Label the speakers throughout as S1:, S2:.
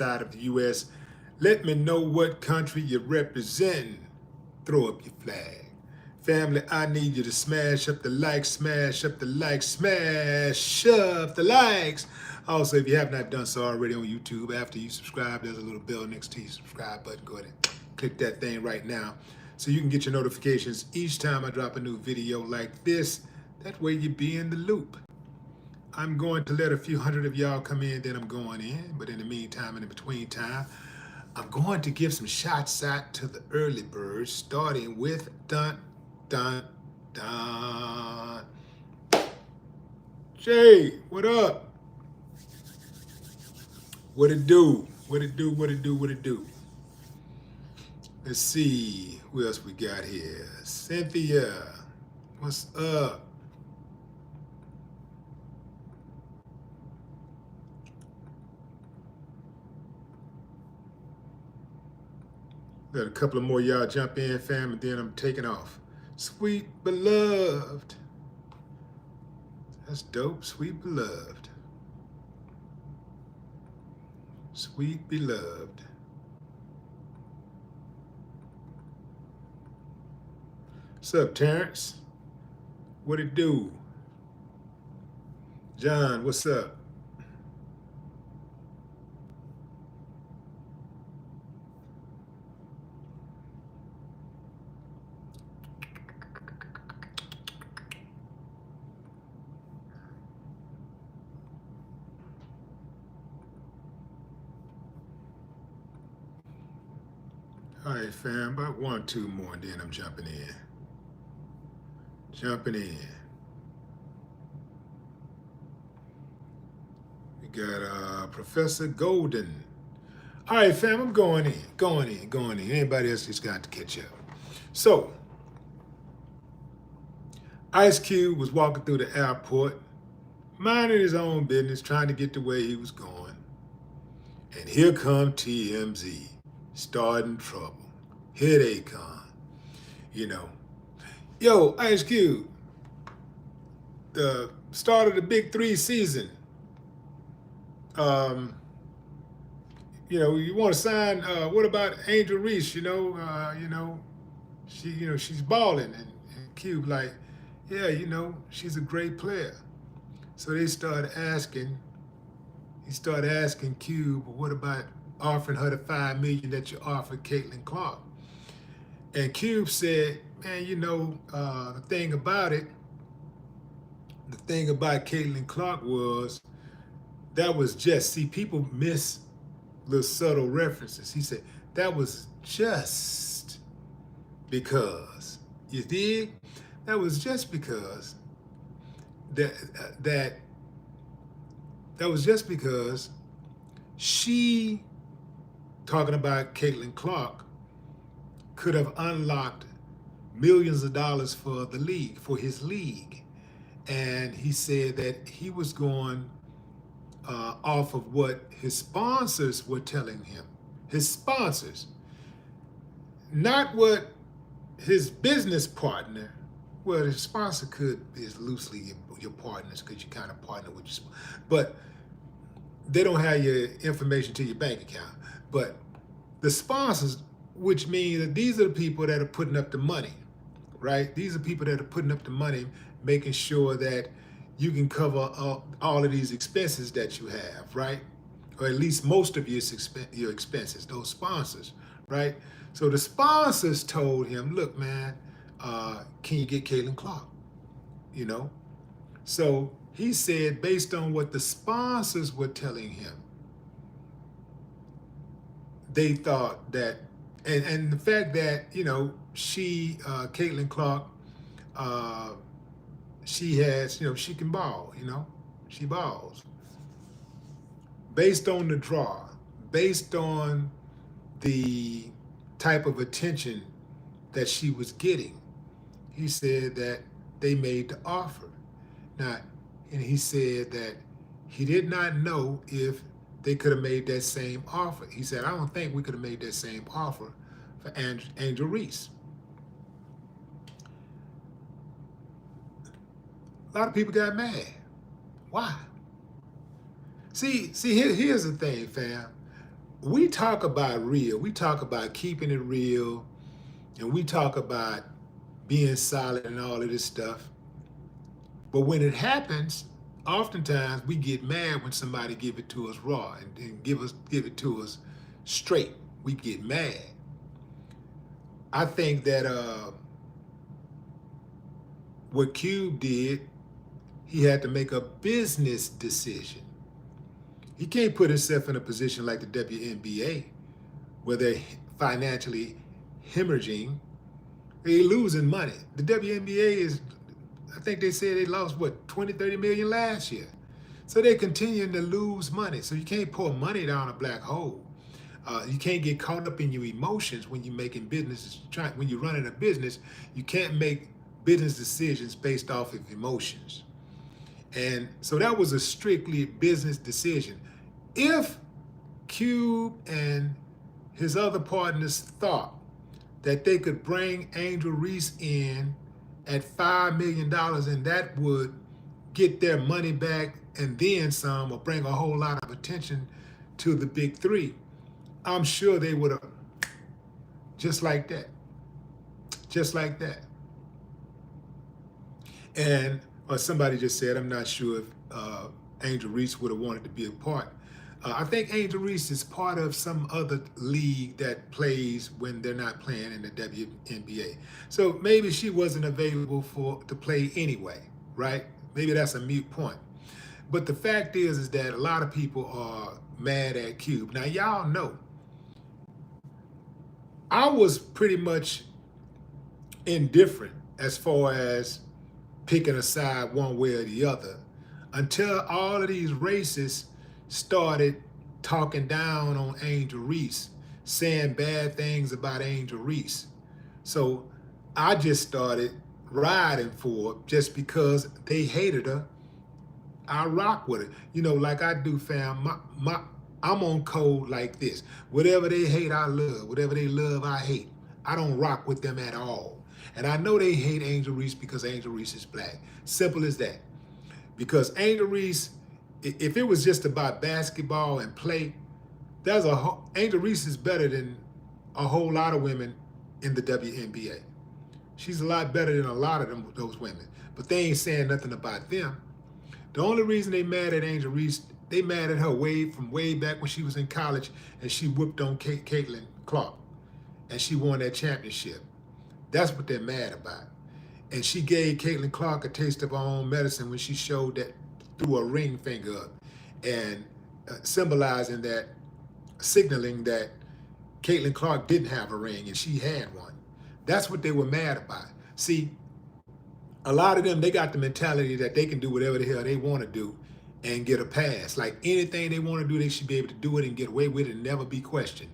S1: outside of the U.S. Let me know what country you're representing. Throw up your flag. Family, I need you to smash up the likes, smash up the likes, smash up the likes. Also, if you have not done so already on YouTube, after you subscribe, there's a little bell next to your subscribe button. Go ahead and click that thing right now so you can get your notifications each time I drop a new video like this. That way you be in the loop. I'm going to let a few hundred of y'all come in, then I'm going in. But in the meantime, in the between time, I'm going to give some shots out to the early birds, starting with dun, dun, dun. Jay, what up? What it do? What it do? What it do? What it do? Let's see who else we got here. Cynthia, what's up? Let a couple of more y'all jump in, fam, and then I'm taking off. Sweet beloved. That's dope. Sweet beloved. Sweet beloved. What's up, Terrence? What it do? John, what's up? All right, fam, about 1 or 2 more, and then I'm jumping in. Jumping in. We got Professor Golden. All right, fam, I'm going in. Anybody else just got to catch up. So, Ice Cube was walking through the airport, minding his own business, trying to get to where he was going. And here come TMZ, starting trouble. Here they come. You know, yo, Ice Cube, the start of the Big 3 season. You want to sign? What about Angel Reese? She's balling, and Cube like, yeah, she's a great player. So they started asking. He started asking Cube, well, what about offering her the $5 million that you offered Caitlin Clark? And Cube said, man, the thing about Caitlin Clark was, that was just, see, people miss little subtle references. He said, that was just because, you dig? That was just because that was just because she, talking about Caitlin Clark, could have unlocked millions of dollars for the league, for his league. And he said that he was going off of what his sponsors were telling him. His sponsors, not what his business partner, well, his sponsor is loosely your partners because you kind of partner with your sponsor, but they don't have your information to your bank account. But the sponsors, which means that these are the people that are putting up the money, right? These are people that are putting up the money, making sure that you can cover all of these expenses that you have, right? Or at least most of your expenses, those sponsors, right? So the sponsors told him, look, man, can you get Caitlin Clark? So he said, based on what the sponsors were telling him, they thought that, and the fact that, she, Caitlin Clark, she has, she can ball, she balls. Based on the draw, based on the type of attention that she was getting, he said that they made the offer. Now, and he said that he did not know if they could have made that same offer. He said, I don't think we could have made that same offer for Angel Reese. A lot of people got mad. Why? See, here's the thing, fam. we talk about real, we talk about keeping it real, and we talk about being solid and all of this stuff. But when it happens, oftentimes we get mad when somebody give it to us raw and give it to us straight. We get mad. I think that what Cube did, he had to make a business decision. He can't put himself in a position like the WNBA where they're financially hemorrhaging. They're losing money. The WNBA is, I think they said they lost, what, 20, 30 million last year. So they're continuing to lose money. So you can't pour money down a black hole. You can't get caught up in your emotions when you're making business. When you're running a business, you can't make business decisions based off of emotions. And so that was a strictly business decision. If Cube and his other partners thought that they could bring Angel Reese in at $5 million and that would get their money back and then some, or bring a whole lot of attention to the big three, I'm sure they would have, just like that. Just like that. And somebody just said, I'm not sure if Angel Reese would have wanted to be a part. I think Angel Reese is part of some other league that plays when they're not playing in the WNBA. So maybe she wasn't available to play anyway, right? Maybe that's a moot point. But the fact is that a lot of people are mad at Cube. Now, y'all know, I was pretty much indifferent as far as picking a side one way or the other until all of these racists started talking down on Angel Reese, saying bad things about Angel Reese. So I just started riding for her just because they hated her. I rock with it. You know, like I do, fam. I'm on code like this. Whatever they hate, I love. Whatever they love, I hate. I don't rock with them at all. And I know they hate Angel Reese because Angel Reese is black. Simple as that. Because Angel Reese, if it was just about basketball and play, Angel Reese is better than a whole lot of women in the WNBA. She's a lot better than a lot of those women. But they ain't saying nothing about them. The only reason they mad at Angel Reese, they mad at her way back when she was in college and she whooped on Caitlin Clark and she won that championship. That's what they're mad about. And she gave Caitlin Clark a taste of her own medicine when she showed that, threw a ring finger up and signaling that Caitlin Clark didn't have a ring and she had one. That's what they were mad about. See, a lot of them, they got the mentality that they can do whatever the hell they want to do and get a pass. Like anything they want to do, they should be able to do it and get away with it and never be questioned.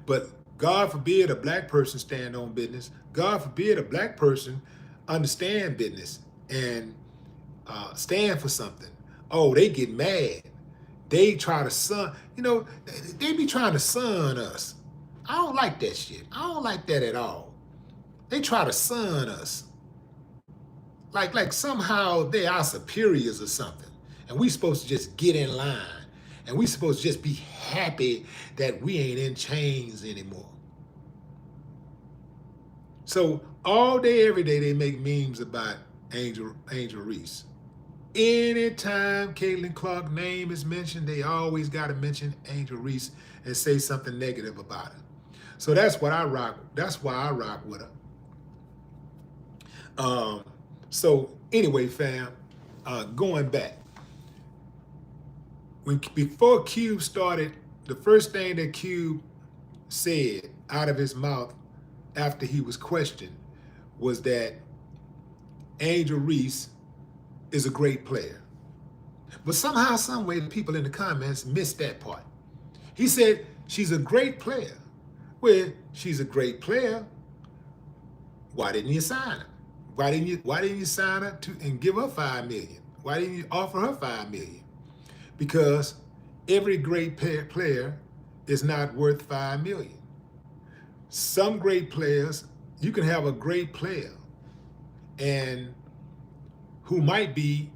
S1: But God forbid a black person stand on business. God forbid a black person understand business and stand for something. Oh, they get mad. They try to they be trying to sun us. I don't like that shit. I don't like that at all. They try to sun us. Like somehow they are superiors or something. And we supposed to just get in line. And we supposed to just be happy that we ain't in chains anymore. So all day, every day, they make memes about Angel Reese. Anytime Caitlin Clark's name is mentioned, they always got to mention Angel Reese and say something negative about her. So that's what I rock. That's why I rock with her. So anyway, fam, going back, before Cube started, the first thing that Cube said out of his mouth after he was questioned was that Angel Reese is a great player. But somehow, some way, the people in the comments missed that part. He said she's a great player. Well, she's a great player. Why didn't you sign her? Why didn't you sign her and give her $5 million? Why didn't you offer her $5 million? Because every great player is not worth $5 million. Some great players, you can have a great player and who might be,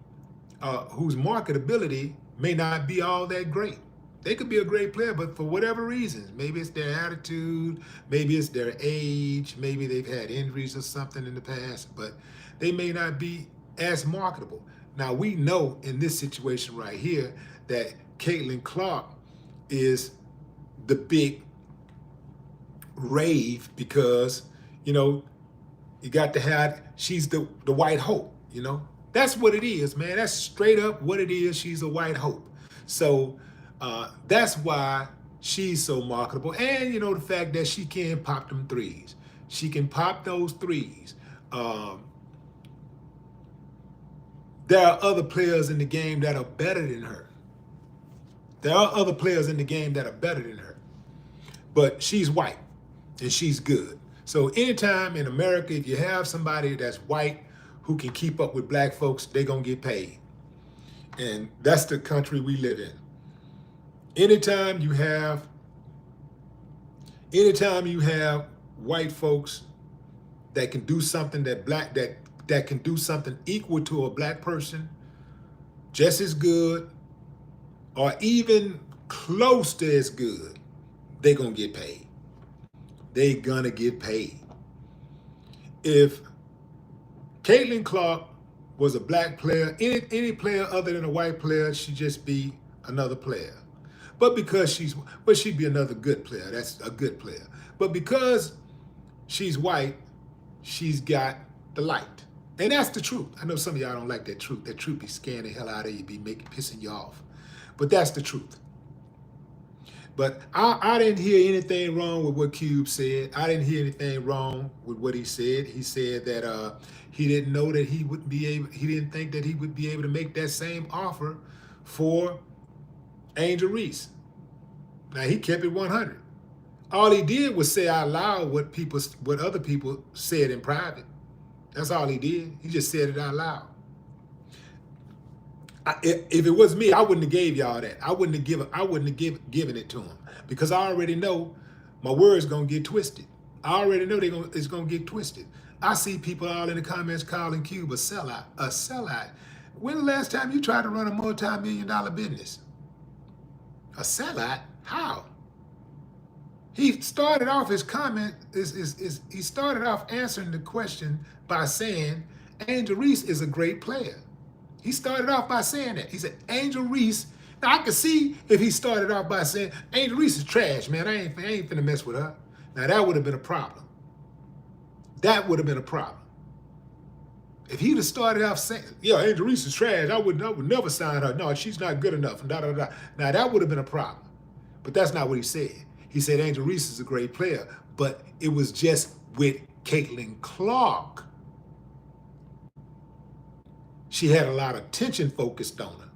S1: whose marketability may not be all that great. They could be a great player, but for whatever reasons, maybe it's their attitude, maybe it's their age, maybe they've had injuries or something in the past, but they may not be as marketable. Now, we know in this situation right here that Caitlin Clark is the big rave because, you know, you got to have, she's the white hope, you know. That's what it is, man. That's straight up what it is. She's a white hope. So that's why she's so marketable. And, you know, the fact that she can pop them threes. She can pop those threes. There are other players in the game that are better than her. There are other players in the game that are better than her. But she's white and she's good. So anytime in America, if you have somebody that's white who can keep up with black folks, they're going to get paid. And that's the country we live in. Anytime you have white folks that can do something that can do something equal to a black person, just as good, or even close to as good, they're gonna get paid. They're gonna get paid. If Caitlin Clark was a black player, any player other than a white player, she'd just be another player. But because she'd be another good player. That's a good player. But because she's white, she's got the light. And that's the truth. I know some of y'all don't like that truth. That truth be scaring the hell out of you, be pissing you off. But that's the truth. But I didn't hear anything wrong with what Cube said. I didn't hear anything wrong with what he said. He said that he didn't know that he didn't think that he would be able to make that same offer for Angel Reese. Now, he kept it 100. All he did was say out loud what other people said in private. That's all he did. He just said it out loud. If it was me, I wouldn't have gave y'all that. I wouldn't have given it to him because I already know my word's gonna get twisted. I already know it's gonna get twisted. I see people all in the comments calling Cube a sellout. A sellout. When the last time you tried to run a multi-million-dollar business? A sellout? How? He started off his comment. He started off answering the question by saying Angel Reese is a great player. He started off by saying that. He said, Angel Reese. Now, I could see if he started off by saying, Angel Reese is trash, man. I ain't finna mess with her. Now, that would have been a problem. That would have been a problem. If he'd have started off saying, yeah, Angel Reese is trash, I would never sign her. No, she's not good enough. And da, da, da. Now, that would have been a problem. But that's not what he said. He said Angel Reese is a great player, but it was just with Caitlin Clark. She had a lot of attention focused on her.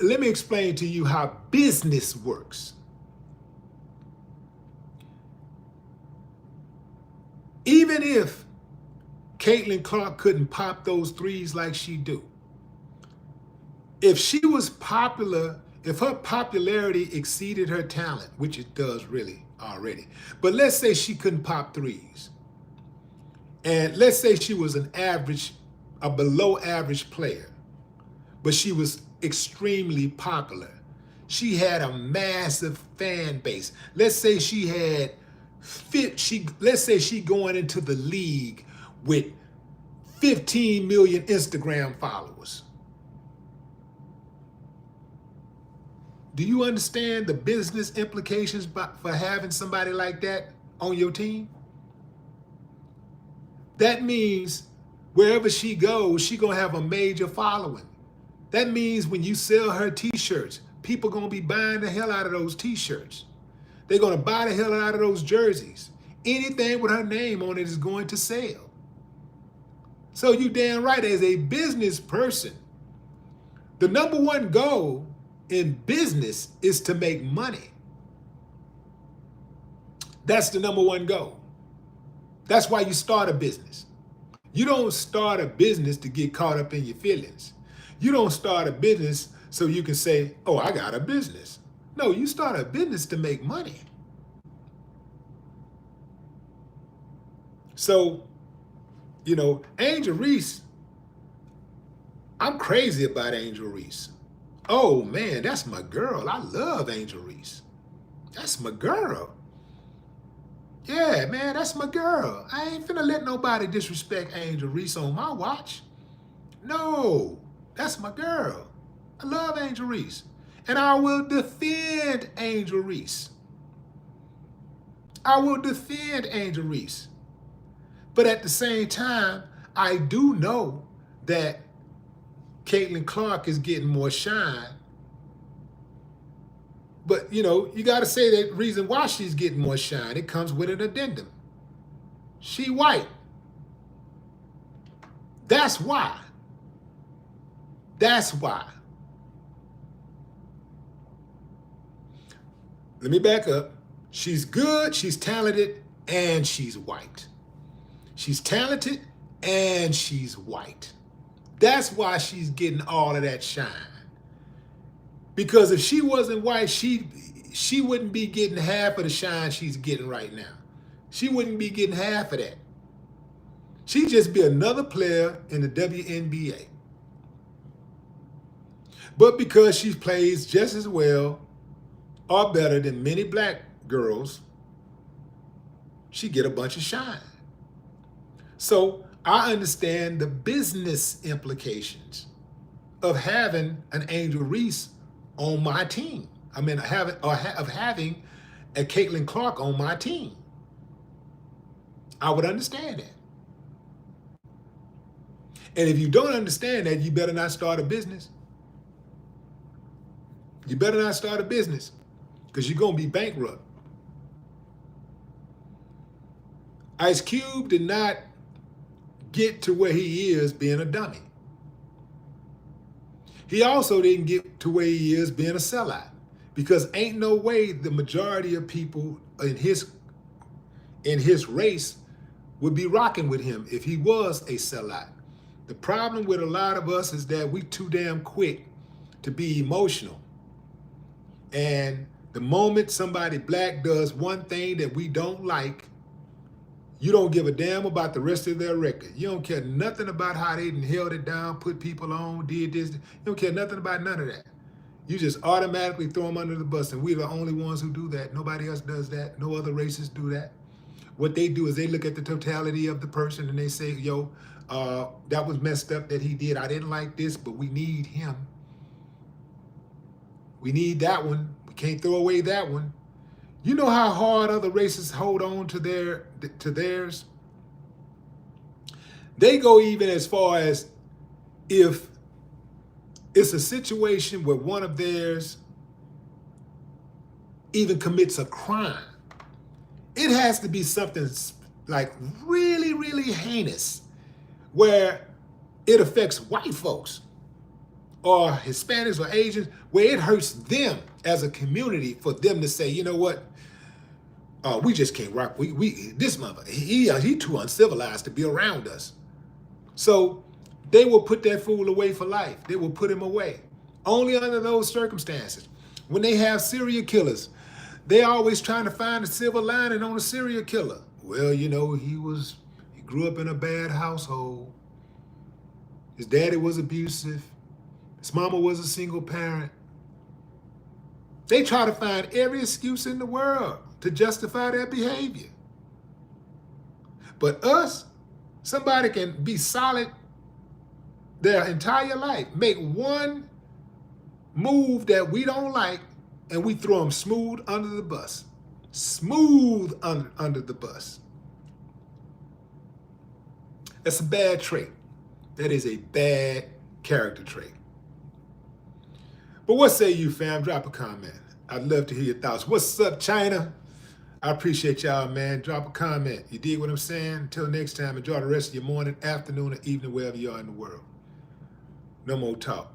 S1: Let me explain to you how business works. Even if Caitlin Clark couldn't pop those threes like she do, if she was popular, if her popularity exceeded her talent, which it does really already, but let's say she couldn't pop threes, and let's say she was a below average player, but she was extremely popular. She had a massive fan base. Let's say she had let's say she going into the league with 15 million Instagram followers. Do you understand the business implications for having somebody like that on your team? That means wherever she goes, she gonna have a major following. That means when you sell her t-shirts, people gonna be buying the hell out of those t-shirts. They're gonna buy the hell out of those jerseys. Anything with her name on it is going to sell. So you damn right, as a business person, the number one goal in business is to make money. That's the number one goal. That's why you start a business. You don't start a business to get caught up in your feelings. You don't start a business so you can say, oh, I got a business. No, you start a business to make money. So, you know, Angel Reese, I'm crazy about Angel Reese. Oh man, that's my girl. I love Angel Reese. That's my girl. Yeah, man, that's my girl. I ain't finna let nobody disrespect Angel Reese on my watch. No, that's my girl. I love Angel Reese. And I will defend Angel Reese. I will defend Angel Reese. But at the same time, I do know that Caitlin Clark is getting more shine. But, you know, you got to say that reason why she's getting more shine. It comes with an addendum. She white. That's why. That's why. Let me back up. She's good, she's talented, and she's white. She's talented and she's white. That's why she's getting all of that shine. Because if she wasn't white, she wouldn't be getting half of the shine she's getting right now. She wouldn't be getting half of that. She'd just be another player in the WNBA. But because she plays just as well or better than many black girls, she get a bunch of shine. So I understand the business implications of having an Angel Reese on my team. I mean, of having a Caitlin Clark on my team. I would understand that. And if you don't understand that, you better not start a business. You better not start a business because you're going to be bankrupt. Ice Cube did not get to where he is being a dummy. He also didn't get to where he is being a sellout, because ain't no way the majority of people in his race would be rocking with him if he was a sellout. The problem with a lot of us is that we too damn quick to be emotional. And the moment somebody black does one thing that we don't like, you don't give a damn about the rest of their record. You don't care nothing about how they held it down, put people on, did this. You don't care nothing about none of that. You just automatically throw them under the bus, and we're the only ones who do that. Nobody else does that. No other races do that. What they do is they look at the totality of the person and they say, yo, that was messed up that he did. I didn't like this, but we need him. We need that one. We can't throw away that one. You know how hard other races hold on to theirs? They go even as far as if it's a situation where one of theirs even commits a crime. It has to be something like really, really heinous where it affects white folks or Hispanics or Asians, where it hurts them as a community for them to say, you know what? We just can't rock. This mother, he too uncivilized to be around us. So they will put that fool away for life. They will put him away. Only under those circumstances. When they have serial killers, they always trying to find a silver lining on a serial killer. Well, you know, he grew up in a bad household. His daddy was abusive. His mama was a single parent. They try to find every excuse in the world to justify their behavior. But us, somebody can be solid their entire life, make one move that we don't like, and we throw them smooth under the bus. Smooth under the bus. That's a bad trait. That is a bad character trait. But what say you, fam? Drop a comment. I'd love to hear your thoughts. What's up, China? I appreciate y'all, man. Drop a comment. You dig what I'm saying? Until next time, enjoy the rest of your morning, afternoon, or evening, wherever you are in the world. No more talk.